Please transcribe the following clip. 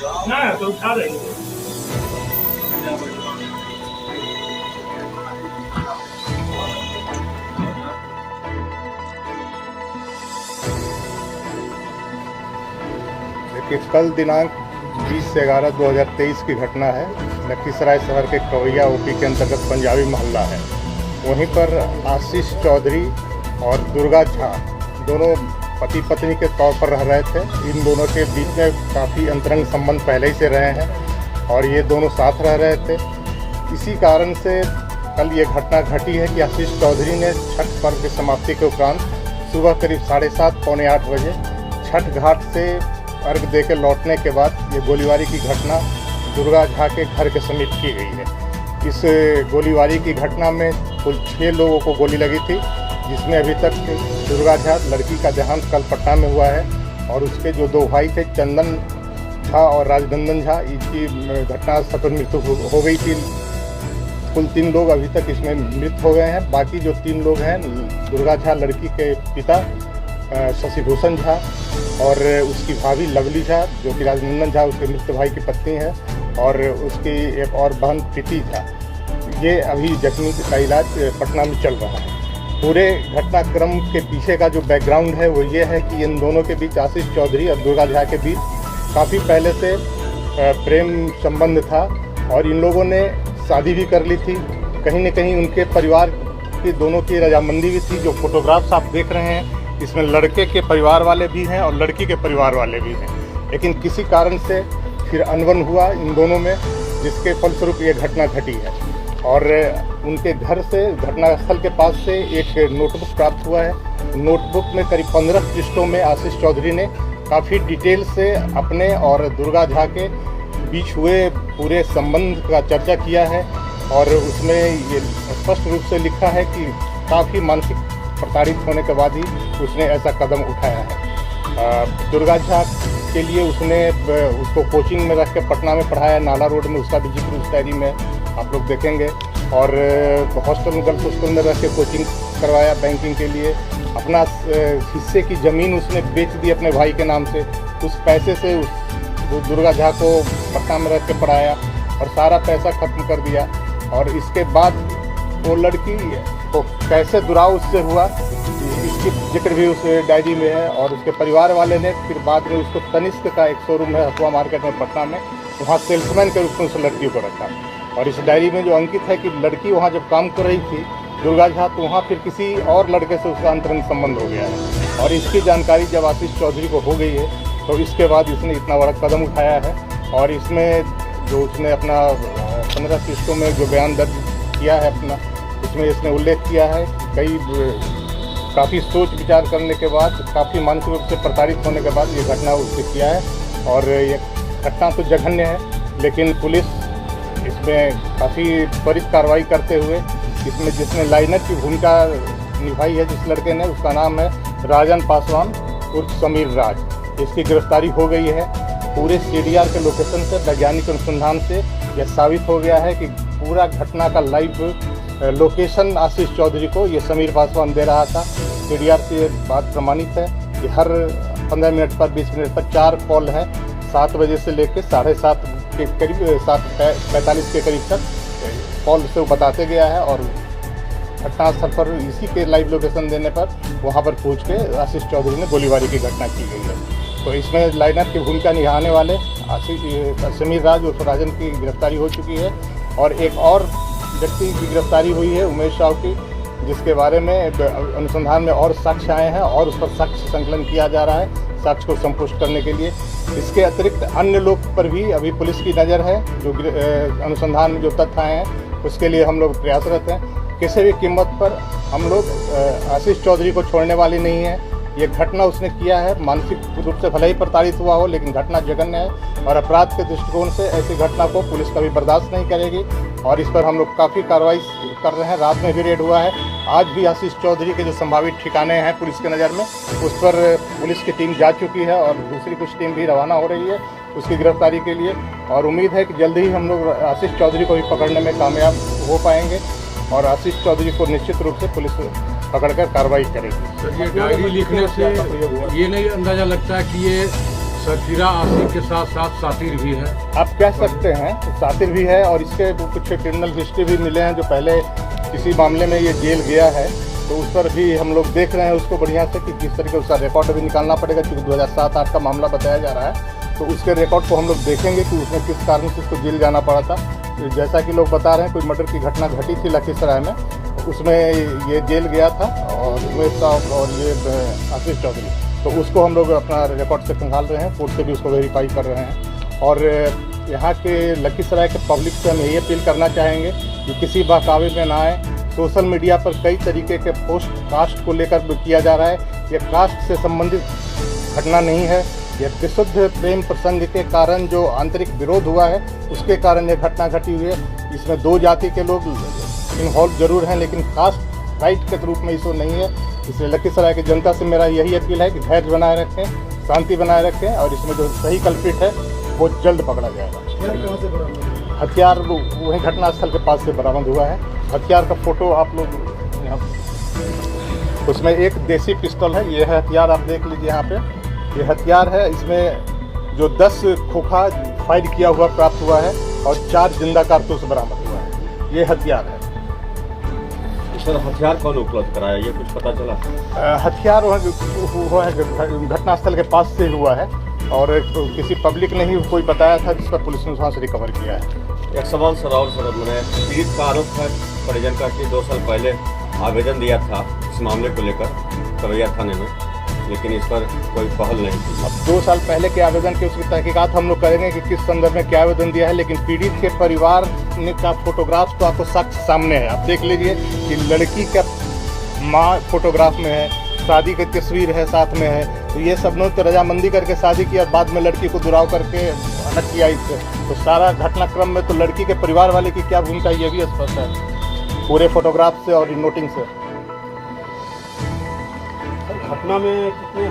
ना तो उठा रही है। देखिए, कल दिनांक 20/11/2023 की घटना है। लखीसराय शहर के कवैया ओपी के अंतर्गत पंजाबी मोहल्ला है। वहीं पर आशीष चौधरी और दुर्गा झा दोनों पति पत्नी के तौर पर रह रहे थे। इन दोनों के बीच में काफ़ी अंतरंग संबंध पहले ही से रहे हैं और ये दोनों साथ रह रहे थे। इसी कारण से कल ये घटना घटी है कि आशीष चौधरी ने छठ पर्व की समाप्ति के उपरांत सुबह करीब 7:30 पौने 8 बजे छठ घाट से अर्घ देकर लौटने के बाद ये गोलीबारी की घटना दुर्गा झा के घर के समीप की गई है। इस गोलीबारी की घटना में कुल 6 लोगों को गोली लगी थी, जिसमें अभी तक दुर्गा झा लड़की का देहांत कल पटना में हुआ है और उसके जो 2 भाई थे चंदन झा और राजनंदन झा, इनकी घटनास्थल पर मृत्यु हो गई थी। कुल 3 लोग अभी तक इसमें मृत हो गए हैं। बाकी जो 3 लोग हैं, दुर्गा झा लड़की के पिता शशिभूषण झा और उसकी भाभी लवली झा जो कि राजनंदन झा उसके मृत भाई की पत्नी है, और उसकी एक और बहन प्रीति झा, ये अभी जख्मी का इलाज पटना में चल रहा है। पूरे घटनाक्रम के पीछे का जो बैकग्राउंड है वो ये है कि इन दोनों के बीच, आशीष चौधरी और दुर्गा झा के बीच काफ़ी पहले से प्रेम संबंध था और इन लोगों ने शादी भी कर ली थी। कहीं न कहीं उनके परिवार की दोनों की रजामंदी भी थी। जो फोटोग्राफ्स आप देख रहे हैं इसमें लड़के के परिवार वाले भी हैं और लड़की के परिवार वाले भी हैं, लेकिन किसी कारण से फिर अनबन हुआ इन दोनों में, जिसके फलस्वरूप ये घटना घटी है। और उनके घर से, घटनास्थल के पास से एक नोटबुक प्राप्त हुआ है। नोटबुक में करीब 15 पृष्ठों में आशीष चौधरी ने काफ़ी डिटेल से अपने और दुर्गा झा के बीच हुए पूरे संबंध का चर्चा किया है और उसमें ये स्पष्ट रूप से लिखा है कि काफ़ी मानसिक प्रताड़ित होने के बाद ही उसने ऐसा कदम उठाया है। दुर्गा झा के लिए उसको कोचिंग में रख के पटना में पढ़ाया, नाला रोड में, उसका भी जिक्र उस डायरी में आप लोग देखेंगे। और हॉस्टल में, गर्ल्स हॉस्टल में रख के कोचिंग करवाया बैंकिंग के लिए। अपना हिस्से की ज़मीन उसने बेच दी अपने भाई के नाम से। उस पैसे से उस दुर्गा झा को पटना में रख के पढ़ाया और सारा पैसा खत्म कर दिया। और इसके बाद वो लड़की तो कैसे दुराव उससे हुआ, इसकी जिक्र भी उस डायरी में है। और उसके परिवार वाले ने फिर बाद में उसको तनिष्क का एक शोरूम है हथुआ मार्केट में पटना में, वहाँ सेल्समैन के रूप में उस लड़की को रखा। और इस डायरी में जो अंकित है कि लड़की वहाँ जब काम कर रही थी दुर्गा झा, तो वहाँ फिर किसी और लड़के से उसका अंतरंग संबंध हो गया है। और इसकी जानकारी जब आशीष चौधरी को हो गई है तो इसके बाद इसने इतना बड़ा कदम उठाया है। और इसमें जो उसने अपना 15 पृष्ठों में जो बयान दर्ज किया है अपना, उसमें इसने उल्लेख किया है कि काफ़ी सोच विचार करने के बाद, काफ़ी मानसिक रूप से प्रताड़ित होने के बाद ये घटना उससे किया है। और ये घटना तो जघन्य है, लेकिन पुलिस इसमें काफ़ी त्वरित कार्रवाई करते हुए इसमें जिसने लाइनर की भूमिका निभाई है, जिस लड़के ने, उसका नाम है राजन पासवान उर्फ समीर राज। इसकी गिरफ्तारी हो गई है। पूरे CDR के लोकेशन से, वैज्ञानिक अनुसंधान से यह साबित हो गया है कि पूरा घटना का लाइव लोकेशन आशीष चौधरी को ये समीर पासवान दे रहा था। CDR से बात प्रमाणित है कि हर 15 मिनट पर, 20 मिनट पर 4 कॉल है। 7 बजे से लेकर 7:30 के करीब, 7:45 के करीब तक कॉल से वो बताते गया है। और घटनास्थल पर इसी के लाइव लोकेशन देने पर वहाँ पर पहुँच के आशीष चौधरी ने गोलीबारी की घटना की गई है। तो इसमें लाइनर की भूमिका निभाने वाले समीर राज और राजन की गिरफ्तारी हो चुकी है। और एक और व्यक्ति की गिरफ्तारी हुई है, उमेश साहु की, जिसके बारे में अनुसंधान में और साक्ष्य आए हैं और उस पर साक्ष्य संकलन किया जा रहा है साक्ष्य को संपुष्ट करने के लिए। इसके अतिरिक्त अन्य लोग पर भी अभी पुलिस की नज़र है। जो अनुसंधान में जो तथ्य आए हैं उसके लिए हम लोग प्रयासरत हैं। किसी भी कीमत पर हम लोग आशीष चौधरी को छोड़ने वाले नहीं हैं। ये घटना उसने किया है, मानसिक रूप से भले ही प्रताड़ित हुआ हो, लेकिन घटना जघन्य है और अपराध के दृष्टिकोण से ऐसी घटना को पुलिस कभी बर्दाश्त नहीं करेगी। और इस पर हम लोग काफ़ी कार्रवाई कर रहे हैं। रात में भी रेड हुआ है। आज भी आशीष चौधरी के जो संभावित ठिकाने हैं पुलिस के नज़र में, उस पर पुलिस की टीम जा चुकी है और दूसरी कुछ टीम भी रवाना हो रही है उसकी गिरफ्तारी के लिए। और उम्मीद है कि जल्द ही हम लोग आशीष चौधरी को भी पकड़ने में कामयाब हो पाएंगे और आशीष चौधरी को निश्चित रूप से पुलिस पकड़कर कार्रवाई करेगी। ये डायरी लिखने से ये नहीं अंदाज़ा लगता कि ये सकीरा आशिक के साथ साथ सातिर भी है। आप कह सकते हैं सातिर भी है, और इसके कुछ क्रिमिनल हिस्ट्री भी मिले हैं। जो पहले किसी मामले में ये जेल गया है तो उस पर भी हम लोग देख रहे हैं उसको बढ़िया से कि किस तरीके उसका रिकॉर्ड अभी निकालना पड़ेगा, क्योंकि 2007-8 का मामला बताया जा रहा है। तो उसके रिकॉर्ड को हम लोग देखेंगे कि उसमें किस कारण से उसको जेल जाना पड़ा था। तो जैसा कि लोग बता रहे हैं कोई मर्डर की घटना घटी थी लखीसराय में, उसमें ये जेल गया था, और उमेश साहब और ये आशीष चौधरी, तो उसको हम लोग अपना रिकॉर्ड से खंगाल रहे हैं, कोर्ट से भी उसको वेरीफाई कर रहे हैं। और यहाँ के लखीसराय के पब्लिक से हम यही अपील करना चाहेंगे कि किसी बहकावे में ना आए। सोशल मीडिया पर कई तरीके के पोस्ट कास्ट को लेकर किया जा रहा है। ये कास्ट से संबंधित घटना नहीं है, यह विशुद्ध प्रेम प्रसंग के कारण जो आंतरिक विरोध हुआ है उसके कारण ये घटना घटी हुई है। इसमें दो जाति के लोग इन्वॉल्व जरूर हैं, लेकिन कास्ट राइट के रूप में इसको नहीं है। इसलिए लखीसराय की जनता से मेरा यही अपील है कि धैर्य बनाए रखें, शांति बनाए रखें, और इसमें जो सही कल्प्रिट है वो जल्द पकड़ा जाएगा। हथियार वहीं घटनास्थल के पास से बरामद हुआ है। हथियार का फोटो आप लोग यहाँ, उसमें एक देसी पिस्टल है, ये है हथियार, आप देख लीजिए यहाँ पे, ये हथियार है। इसमें जो 10 खोखा फायर किया हुआ प्राप्त हुआ है और 4 जिंदा कारतूस बरामद हुआ है। ये हथियार है। सर, हथियार कौन उपलब्ध कराया, ये कुछ पता चला? हथियार हुआ है घटनास्थल के पास से हुआ है, और किसी पब्लिक ने ही कोई बताया था, जिस पर पुलिस ने वहाँ से रिकवर किया है। एक सवाल सर और सर, मैंने पीड़ित का आरोप है परिजन का कि 2 साल पहले आवेदन दिया था इस मामले को लेकर कवैया थाने में, लेकिन इस पर कोई पहल नहीं की। अब 2 साल पहले के आवेदन की उसकी तहकीकात हम लोग करेंगे कि किस संदर्भ में क्या आवेदन दिया है, लेकिन पीड़ित के परिवार ने का फोटोग्राफ तो आपको साक्ष्य सामने है। आप देख लीजिए कि लड़की का माँ फोटोग्राफ में है, शादी की तस्वीर है साथ में है। तो ये सब लोग तो रजामंदी करके शादी की और बाद में लड़की को दुराव करके अलग किया इससे। तो सारा घटनाक्रम में तो लड़की के परिवार वाले की क्या भूमिका ये भी स्पष्ट है पूरे फोटोग्राफ से और नोटिंग से। घटना में कितने